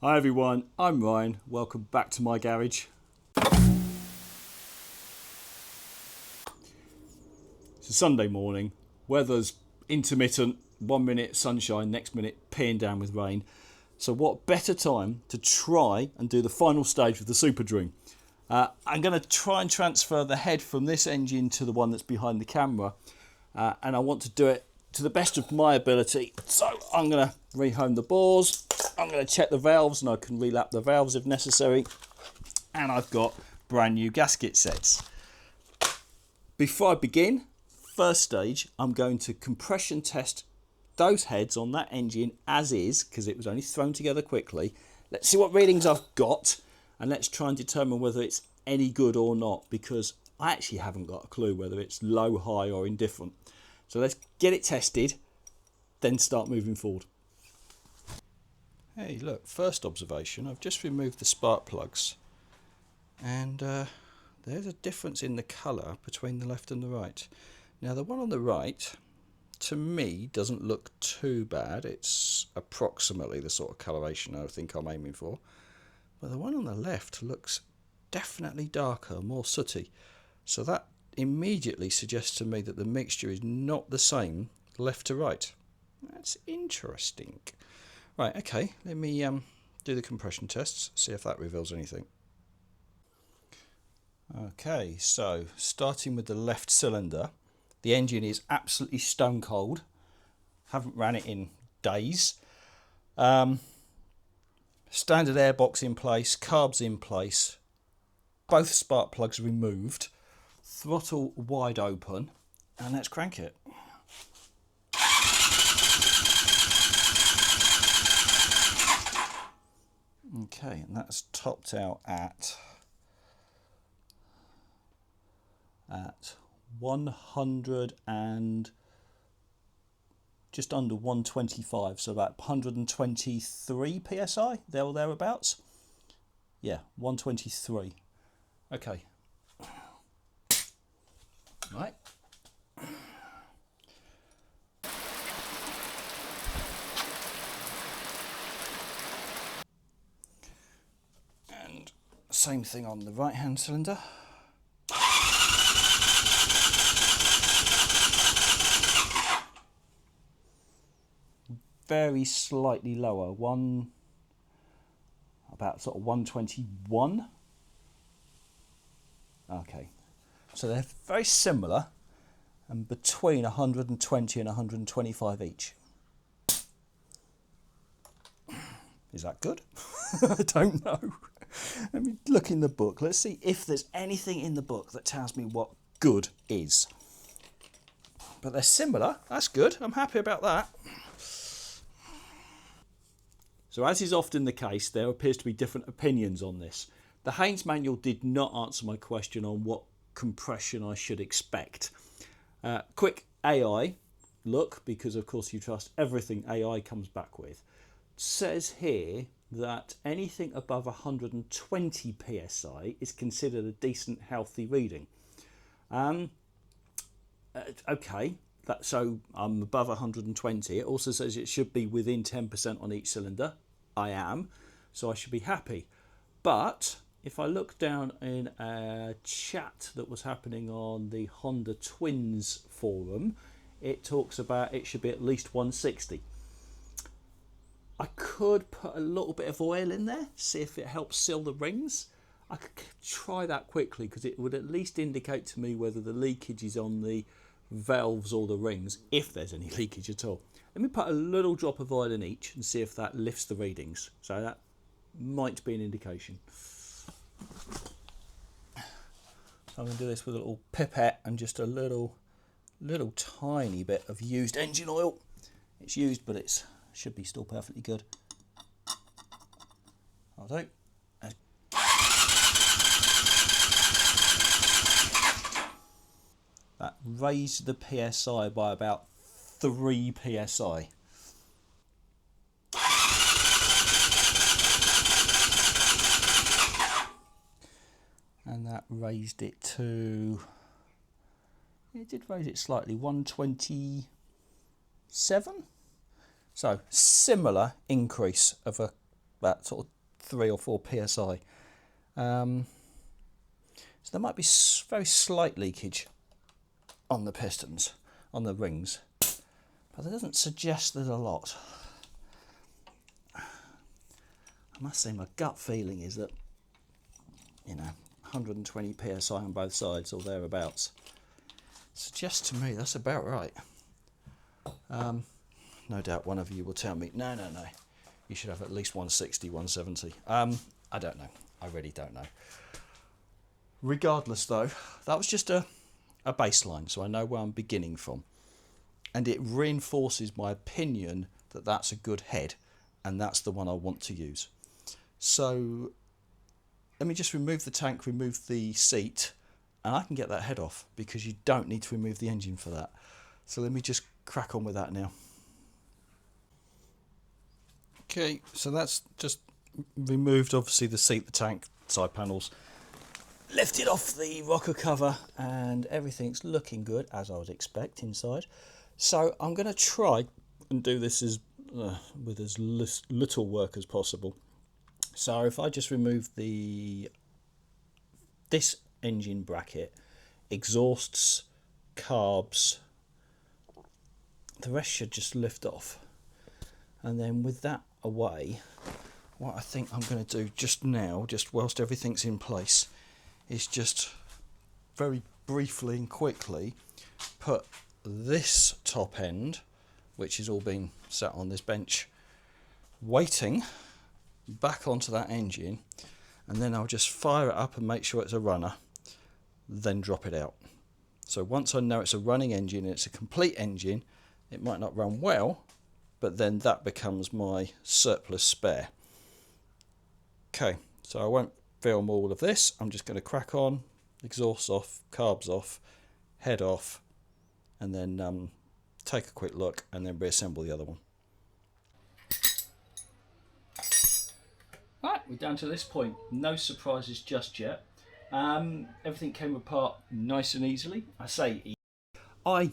Hi everyone, I'm Ryan. Welcome back to my garage. It's a Sunday morning. Weather's intermittent. 1 minute sunshine, next minute peeing down with rain. So what better time to try and do the final stage of the Superdream. I'm going to try and transfer the head from this engine to the one that's behind the camera. And I want to do it to the best of my ability. So I'm going to rehome the bores. I'm going to check the valves, and I can relap the valves if necessary. And I've got brand new gasket sets. Before I begin, first stage, I'm going to compression test those heads on that engine as is, because it was only thrown together quickly. Let's see what readings I've got, and let's try and determine whether it's any good or not, because I actually haven't got a clue whether it's low, high or indifferent. So let's get it tested, then start moving forward. Hey, look, first observation, I've just removed the spark plugs, and there's a difference in the colour between the left and the right. Now the one on the right, to me, doesn't look too bad. It's approximately the sort of coloration I think I'm aiming for. But the one on the left looks definitely darker, more sooty. So that immediately suggests to me that the mixture is not the same left to right. That's interesting. Right, okay, let me do the compression tests, see if that reveals anything. Okay, so starting with the left cylinder, the engine is absolutely stone cold. Haven't ran it in days. Standard airbox in place, carbs in place, both spark plugs removed, throttle wide open, and let's crank it. Okay, and that's topped out at 100 and just under 125, so about 123 psi, there or thereabouts. Yeah, 123. Okay. Right. And same thing on the right hand cylinder. Very slightly lower, about sort of 121. Okay, so they're very similar, and between 120 and 125 each. Is that good? I don't know. Let me look in the book. Let's see if there's anything in the book that tells me what good is. But they're similar. That's good. I'm happy about that. So as is often the case, there appears to be different opinions on this. The Haynes manual did not answer my question on what compression I should expect. Quick AI look, because of course you trust everything AI comes back with, says here that anything above 120 psi is considered a decent, healthy reading. Okay, so I'm above 120. It also says it should be within 10% on each cylinder. I am, so I should be happy. But if I look down in a chat that was happening on the Honda Twins forum, it talks about it should be at least 160. I could put a little bit of oil in there, see if it helps seal the rings. I could try that quickly, because it would at least indicate to me whether the leakage is on the valves or the rings, if there's any leakage at all. Let me put a little drop of oil in each and see if that lifts the readings. So that might be an indication. I'm going to do this with a little pipette and just a little tiny bit of used engine oil. It's used, but it should be still perfectly good. I'll do. That raised the PSI by about 3 PSI. And that raised it to, it did raise it slightly, 127. So similar increase of a about sort of 3 or 4 psi. So there might be very slight leakage on the pistons, on the rings, but that doesn't suggest there's a lot. I must say my gut feeling is that, 120 psi on both sides or thereabouts suggests to me that's about right. No doubt one of you will tell me, no, you should have at least 160, 170. I don't know. I really don't know. Regardless though, that was just a baseline, so I know where I'm beginning from. And it reinforces my opinion that that's a good head, and that's the one I want to use. So let me just remove the tank, remove the seat, and I can get that head off, because you don't need to remove the engine for that. So let me just crack on with that now. Okay, so that's just removed, obviously, the seat, the tank, side panels, lifted off the rocker cover, and everything's looking good, as I would expect inside. So I'm going to try and do this with as little work as possible. So if I just remove this engine bracket, exhausts, carbs, the rest should just lift off. And then with that away, what I think I'm going to do just now, just whilst everything's in place, is just very briefly and quickly put this top end, which is all being sat on this bench waiting, back onto that engine, and then I'll just fire it up and make sure it's a runner, then drop it out. So once I know it's a running engine and it's a complete engine, it might not run well, but then that becomes my surplus spare. Okay, so I won't film all of this. I'm just going to crack on, exhaust off, carbs off, head off, and then take a quick look and then reassemble the other one. Right, we're down to this point. No surprises just yet. Everything came apart nice and easily. I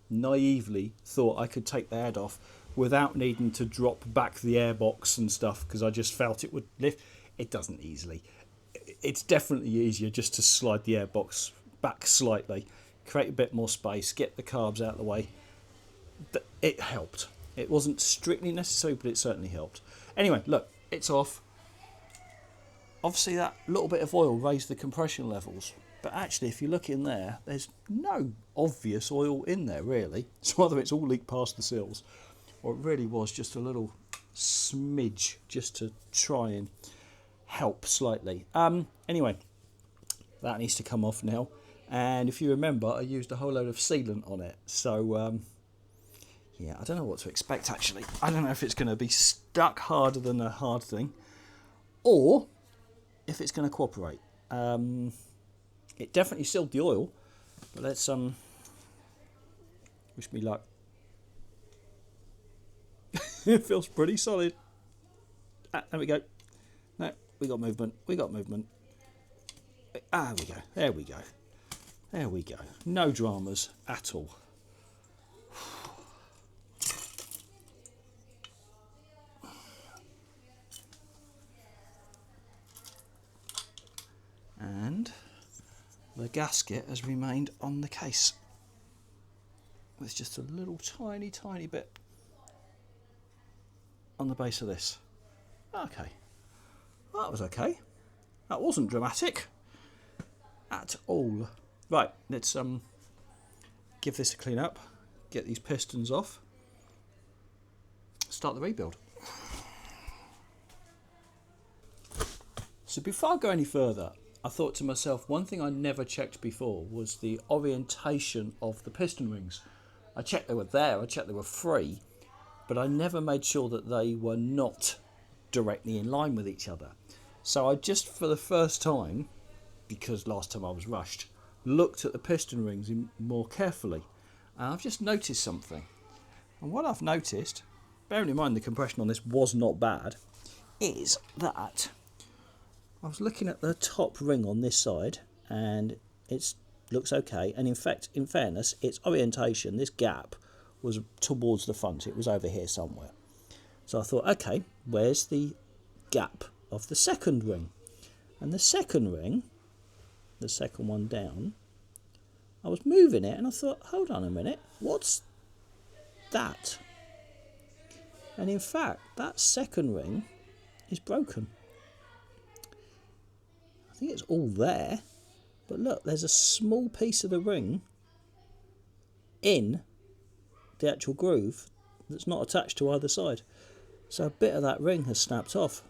naively thought I could take the head off without needing to drop back the airbox and stuff, because I just felt it would lift. It doesn't easily. It's definitely easier just to slide the airbox back slightly, create a bit more space, get the carbs out of the way. It helped. It wasn't strictly necessary, but it certainly helped. Anyway, look, it's off. Obviously that little bit of oil raised the compression levels, but actually if you look in there, there's no obvious oil in there really. So either it's all leaked past the seals, or it really was just a little smidge just to try and help slightly. Anyway, that needs to come off now, and if you remember, I used a whole load of sealant on it, so yeah, I don't know what to expect actually. I don't know if it's going to be stuck harder than a hard thing, or if it's going to cooperate. It definitely sealed the oil, but let's wish me luck. It feels pretty solid. There we go. No, we got movement. We got movement. Ah, we go. There we go. There we go. No dramas at all. And the gasket has remained on the case with just a little tiny bit on the base of this. Okay, well, that was okay. That wasn't dramatic at all. Right, let's give this a clean up, get these pistons off, start the rebuild. So before I go any further, I thought to myself, one thing I never checked before was the orientation of the piston rings. I checked they were there, I checked they were free, but I never made sure that they were not directly in line with each other. So I just, for the first time, because last time I was rushed, looked at the piston rings more carefully. And I've just noticed something. And what I've noticed, bearing in mind the compression on this was not bad, is that I was looking at the top ring on this side, and it looks okay. And in fact, in fairness, its orientation, this gap, was towards the front. It was over here somewhere. So I thought, okay, where's the gap of the second ring. And the second ring, the second one down, I was moving it and I thought, hold on a minute, what's that? And in fact, that second ring is broken. I think it's all there, but look, there's a small piece of the ring in the actual groove that's not attached to either side. So a bit of that ring has snapped off.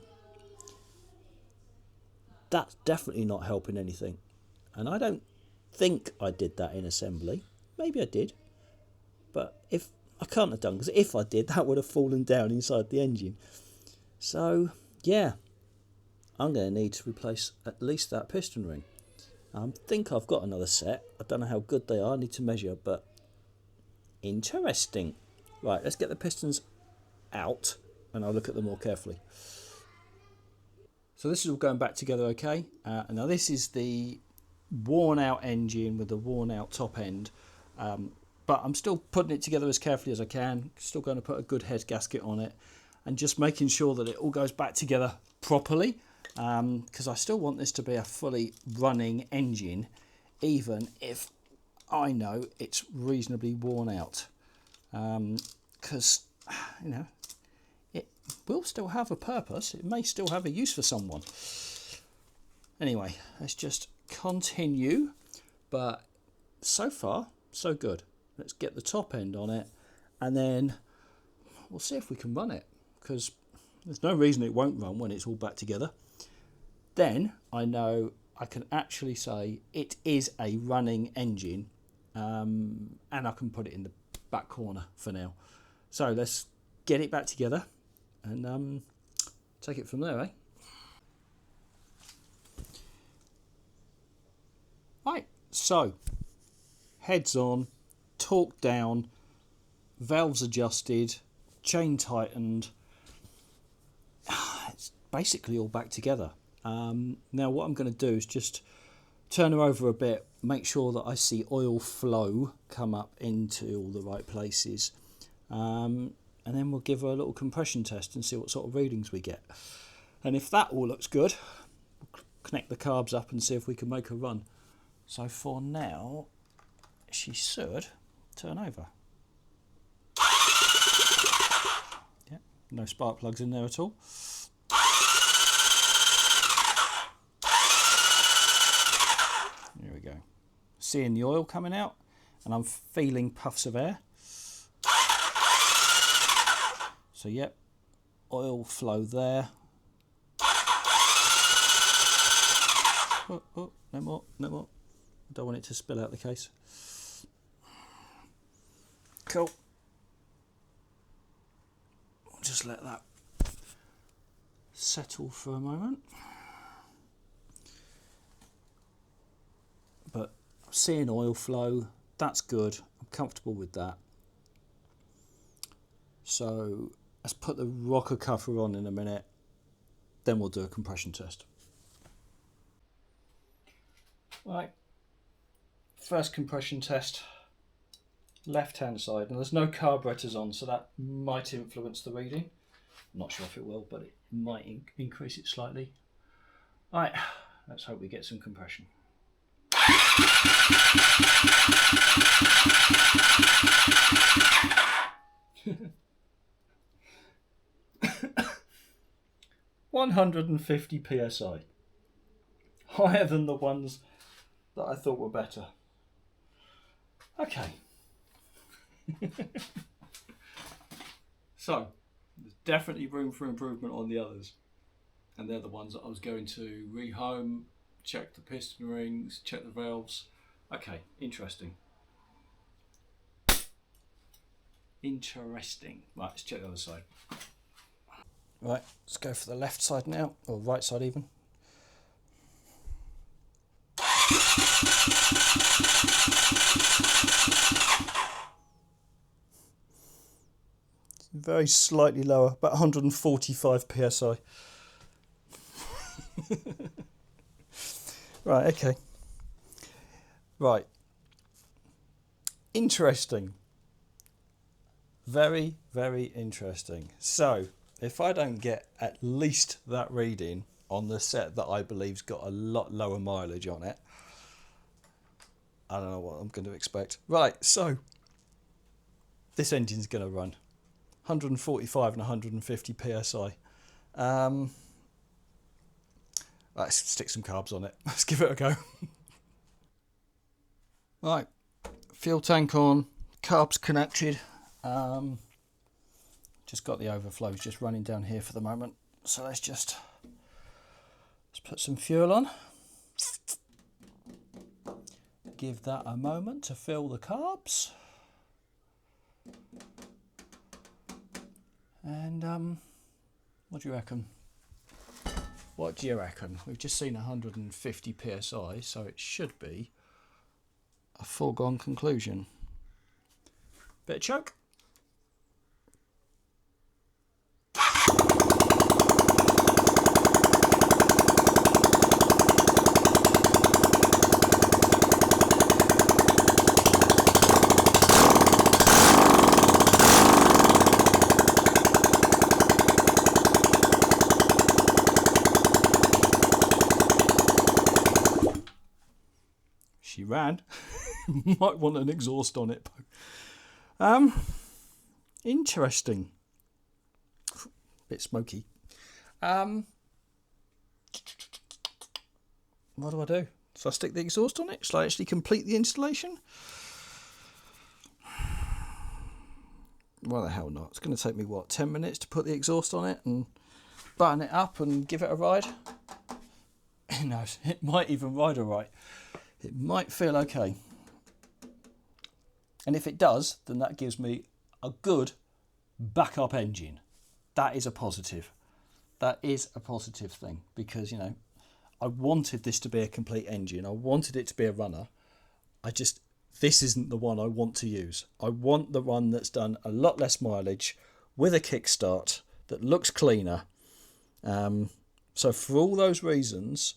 That's definitely not helping anything. And I don't think I did that in assembly. Maybe I did, but if I can't have done, because if I did, that would have fallen down inside the engine. So yeah, I'm going to need to replace at least that piston ring. I think I've got another set. I don't know how good they are. I need to measure, but interesting. Right, let's get the pistons out and I'll look at them more carefully. So this is all going back together okay. Now this is the worn out engine with the worn out top end. But I'm still putting it together as carefully as I can. Still going to put a good head gasket on it and just making sure that it all goes back together properly. Because I still want this to be a fully running engine, even if I know it's reasonably worn out. Because, you know, it will still have a purpose. It may still have a use for someone. Anyway, let's just continue. But so far, so good. Let's get the top end on it and then we'll see if we can run it, because there's no reason it won't run when it's all back together. Then I know I can actually say it is a running engine, and I can put it in the back corner for now. So let's get it back together and take it from there, eh? Right, so heads on, torque down, valves adjusted, chain tightened. It's basically all back together. Now what I'm going to do is just turn her over a bit, make sure that I see oil flow come up into all the right places, and then we'll give her a little compression test and see what sort of readings we get. And if that all looks good, we'll connect the carbs up and see if we can make her run. So for now, she should turn over. Yeah, no spark plugs in there at all. There we go. Seeing the oil coming out, and I'm feeling puffs of air. So yep, oil flow there. Oh, oh, no more, no more. I don't want it to spill out the case. Cool. I'll just let that settle for a moment. But I'm seeing oil flow, that's good. I'm comfortable with that. So let's put the rocker cover on in a minute, then we'll do a compression test. Right, first compression test, left hand side. Now there's no carburetors on, so that might influence the reading. I'm not sure if it will, but it might increase it slightly. Right, let's hope we get some compression. 150 psi, higher than the ones that I thought were better. Okay. So there's definitely room for improvement on the others, and they're the ones that I was going to rehome, check the piston rings, check the valves. Okay, interesting. Interesting. Right, let's check the other side. Right, let's go for the left side now, or right side even. Very slightly lower, about 145 psi. Right, okay. Right. Interesting. Very, very interesting. So, if I don't get at least that reading on the set that I believe's got a lot lower mileage on it, I don't know what I'm going to expect. Right, so this engine's going to run 145 and 150 psi. Let's stick some carbs on it. Let's give it a go. Right, fuel tank on, carbs connected. Just got the overflows just running down here for the moment. So let's put some fuel on. Give that a moment to fill the carbs. And what do you reckon? What do you reckon? We've just seen 150 psi, so it should be a foregone conclusion. Bit of choke. She ran. Might want an exhaust on it. Interesting. Bit smoky. What do I do? So I stick the exhaust on it? Shall I actually complete the installation? Why the hell not? It's going to take me, what, 10 minutes to put the exhaust on it and button it up and give it a ride? Who knows? It might even ride all right. It might feel okay. And if it does, then that gives me a good backup engine. That is a positive. That is a positive thing because, you know, I wanted this to be a complete engine. I wanted it to be a runner. This isn't the one I want to use. I want the one that's done a lot less mileage with a kickstart that looks cleaner. So for all those reasons,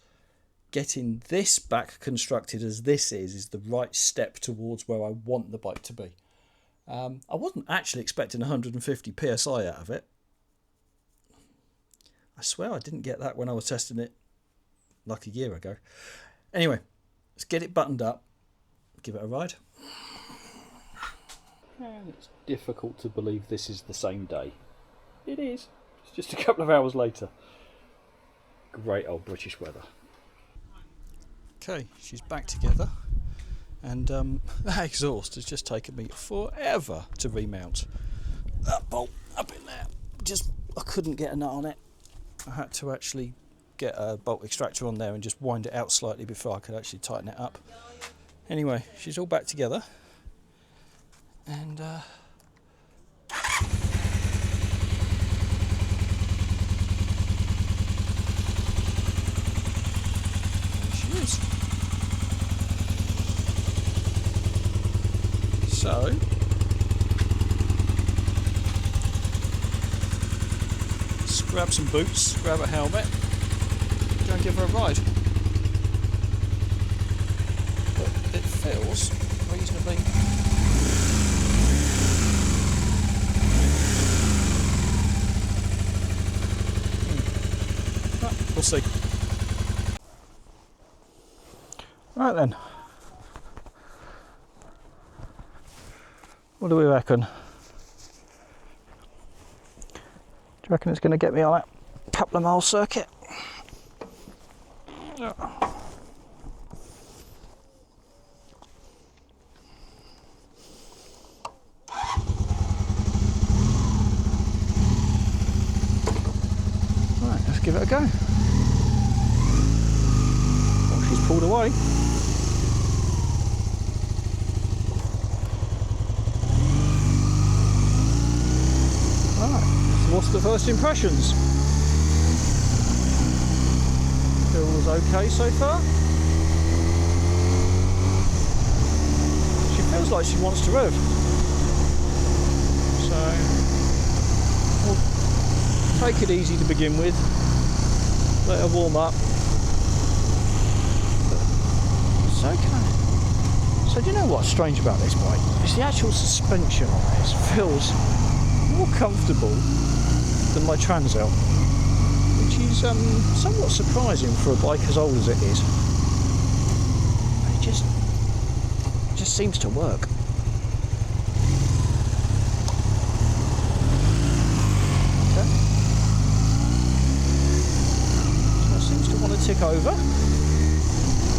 getting this back constructed as this is the right step towards where I want the bike to be. I wasn't actually expecting 150 psi out of it. I swear I didn't get that when I was testing it like a year ago. Anyway, let's get it buttoned up, give it a ride. And it's difficult to believe this is the same day. It is. It's just a couple of hours later. Great old British weather. Okay, she's back together, and that exhaust has just taken me forever to remount. That bolt up in there, I couldn't get a nut on it. I had to actually get a bolt extractor on there and just wind it out slightly before I could actually tighten it up. Anyway, she's all back together, and there she is. So, let's grab some boots, grab a helmet, go and give her a ride. But it feels reasonably... Right, we'll see. Right then. What do we reckon? Do you reckon it's going to get me on that couple of mile circuit? Yeah. Right, let's give it a go. Oh, she's pulled away. What's the first impressions? Feels okay so far. She feels like she wants to rev. So we'll take it easy to begin with. Let her warm up. It's okay. So do you know what's strange about this bike? It's the actual suspension on this feels more comfortable than my Transalp, which is somewhat surprising for a bike as old as it is. It just seems to work. Okay. So it seems to want to tick over.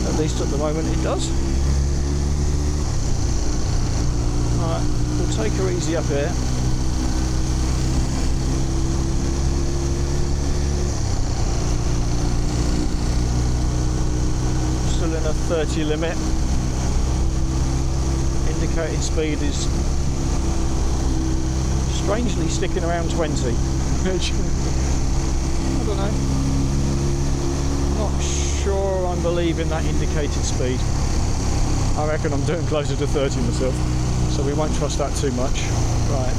At least at the moment it does. Alright, we'll take her easy up here. Still in a 30 limit. Indicated speed is strangely sticking around 20, which, I don't know, not sure I'm believing that indicated speed. I reckon I'm doing closer to 30 myself, so we won't trust that too much. Right.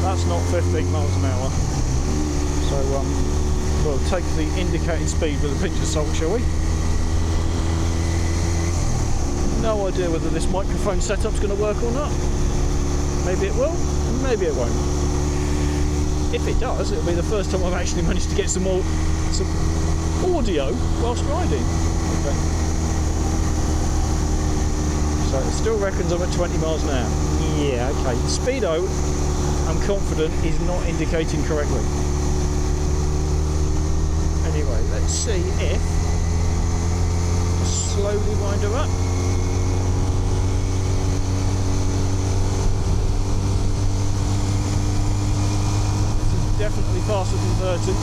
That's not 15 miles an hour. So we'll take the indicated speed with a pinch of salt, shall we? No idea whether this microphone setup's going to work or not. Maybe it will, and maybe it won't. If it does, it'll be the first time I've actually managed to get some audio whilst riding. Okay. So it still reckons I'm at 20 miles an hour. Yeah, okay. The speedo, I'm confident, is not indicating correctly. Anyway, let's see if I slowly wind her up. This is definitely faster than 30.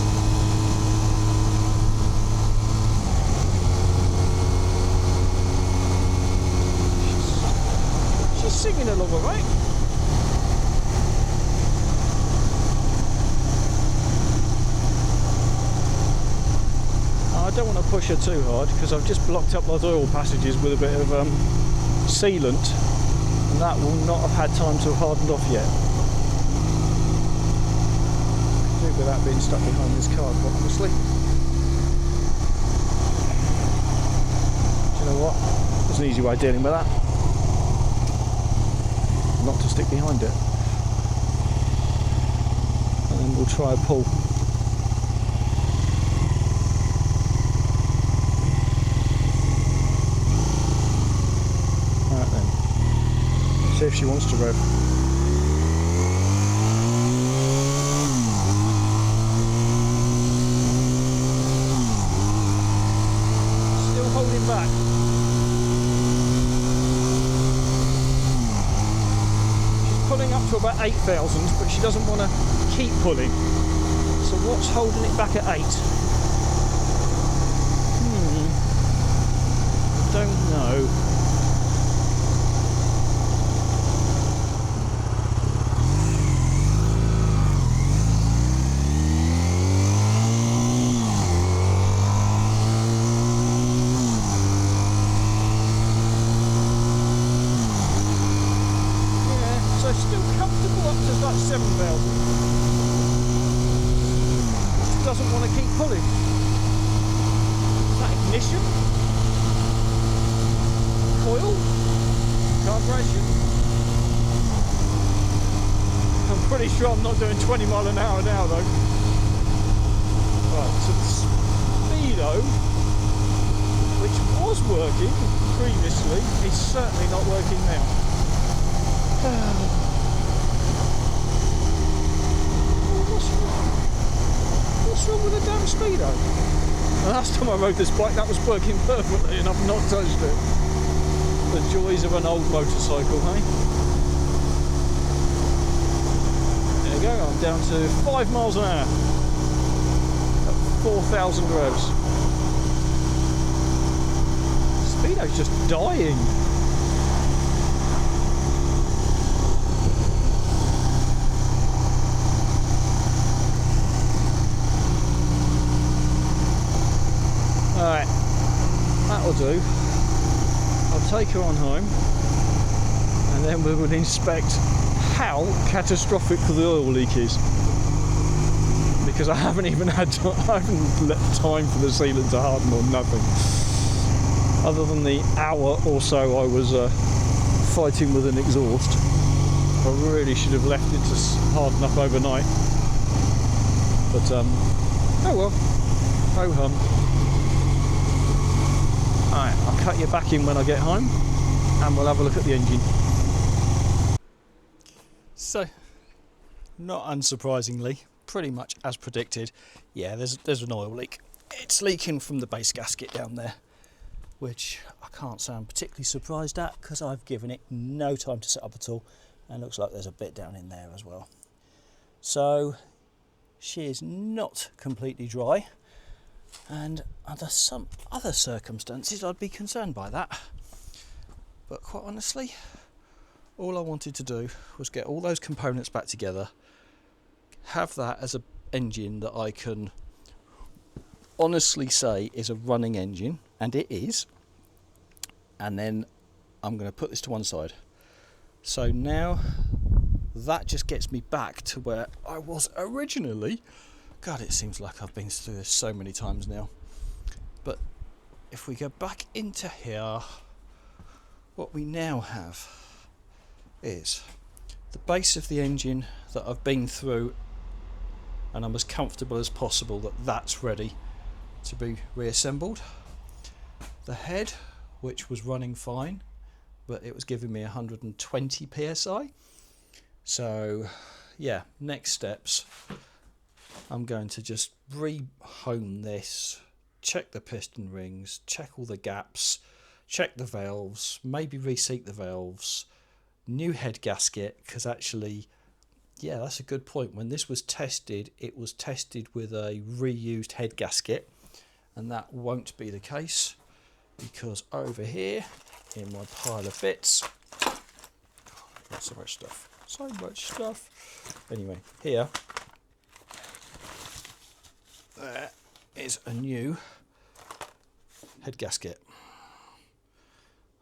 She's singing along all right. I don't want to push her too hard because I've just blocked up those oil passages with a bit of sealant, and that will not have had time to have hardened off yet. Could do without being stuck behind this car, quite honestly. Do you know what? There's an easy way of dealing with that. Not to stick behind it. And then we'll try a pull. See if she wants to rev. Still holding back. She's pulling up to about 8,000, but she doesn't want to keep pulling. So what's holding it back at 8? Don't know. Still comfortable up to about 7,000. Just doesn't want to keep pulling. Is that ignition? Coil? Carburation? I'm pretty sure I'm not doing 20 mile an hour now though. Right, so the speedo, which was working previously, is certainly not working now. What's wrong with the damn speedo? The last time I rode this bike that was working perfectly and I've not touched it. The joys of an old motorcycle, hey? There you go, I'm down to 5 miles an hour at 4,000 revs. Speedo's just dying. Alright, that'll do. I'll take her on home and then we will inspect how catastrophic the oil leak is, because I haven't even I haven't let time for the sealant to harden or nothing. Other than the hour or so I was fighting with an exhaust, I really should have left it to harden up overnight. But oh well, ho hum. Alright, I'll cut you back in when I get home, and we'll have a look at the engine. So, not unsurprisingly, pretty much as predicted, yeah, there's an oil leak. It's leaking from the base gasket down there, which I can't say I'm particularly surprised at, because I've given it no time to set up at all, and it looks like there's a bit down in there as well. So she is not completely dry, and under some other circumstances I'd be concerned by that. But quite honestly, all I wanted to do was get all those components back together, have that as an engine that I can honestly say is a running engine, and it is, and then I'm going to put this to one side. So now that just gets me back to where I was originally. God, it seems like I've been through this so many times now. But if we go back into here, what we now have is the base of the engine that I've been through, and I'm as comfortable as possible that that's ready to be reassembled. The head, which was running fine, but it was giving me 120 psi. So yeah, next steps, I'm going to just re-hone this, check the piston rings, check all the gaps, check the valves, maybe reseat the valves, new head gasket, because actually, yeah, that's a good point. When this was tested, it was tested with a reused head gasket, and that won't be the case, because over here in my pile of bits, got so much stuff. Anyway, here there is a new head gasket,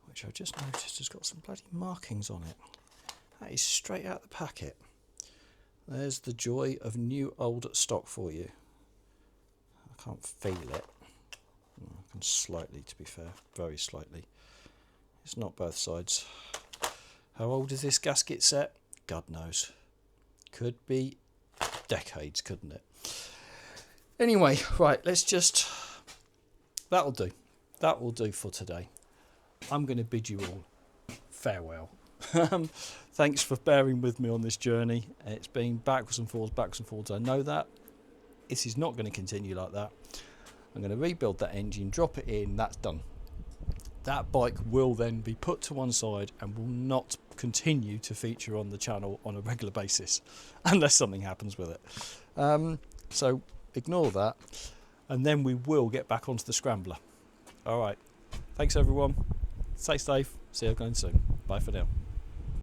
which I've just noticed has got some bloody markings on it. That is straight out the packet. There's the joy of new old stock for you. I can't feel it. I can slightly, to be fair, very slightly. It's not both sides. How old is this gasket set? God knows. Could be decades, couldn't it? Anyway, right, let's just... That'll do. That will do for today. I'm going to bid you all farewell. Thanks for bearing with me on this journey. It's been backwards and forwards. I know that. This is not going to continue like that. I'm going to rebuild that engine, drop it in, that's done. That bike will then be put to one side and will not continue to feature on the channel on a regular basis unless something happens with it. So ignore that, and then we will get back onto the scrambler. All right, thanks everyone, stay safe, see you again soon, bye for now.